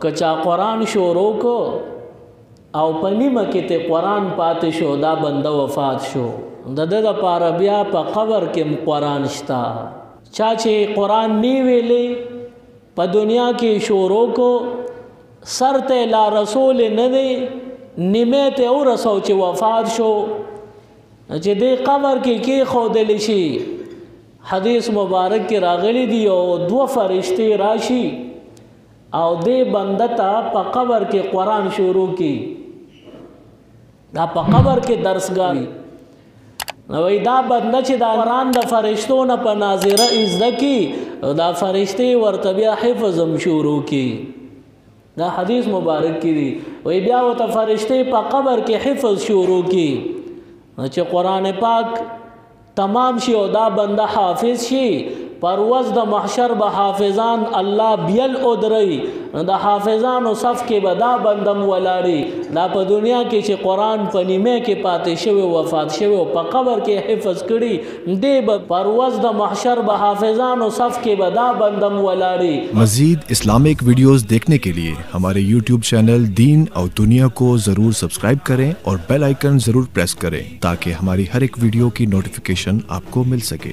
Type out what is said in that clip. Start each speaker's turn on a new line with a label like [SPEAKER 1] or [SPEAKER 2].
[SPEAKER 1] कचा कुरान शोरो को او پنیمه کې ته قرآن پاتې شو دا بنده وفات شو د د لپاره بیا په قبر کې قرآن شته چا چې قرآن نی ویلې په دنیا کې شروع کو سر ته لا رسول نه دی نیمه ته او رسول چې وفات شو چې دې قبر کې خودل شي حدیث مبارک کې راغلی دی او دو فرشتي راشي او دې بنده ته په قبر کې قرآن شروع کی دا په قبر کې درسګاوي نو دا بنده چې دا قرآن د فرشتو نه په ناظره ازده کی دا فرشتي ورته بیا حفظم شروع کی دا حدیث مبارک کی دی وی بیا ورته فرشتي په قبر کې حفظ شروع کی چې قرآن پاک تمام شي او دا بنده حافظ شي پرواز د محشر به حافظان الله بیل ادری د حافظانو صف کې به دا بندم ولاړي دا په دنیا کې چې قرآن په نیمه کې پاتې شوی وفات شوی او په قبر کې حفظ کړي دی به پرواز د محشر به حافظانو صف کې به دا بندم ولاړي
[SPEAKER 2] مزید اسلامک ویڈیوز دیکھنے کے لیے ہمارے یوٹیوب چینل دین اور دنیا کو ضرور سبسکرائب کریں اور بیل آئیکن ضرور پریس کریں تاکہ ہماری ہر ایک ویڈیو کی نوٹیفیکیشن آپ کو مل سکے۔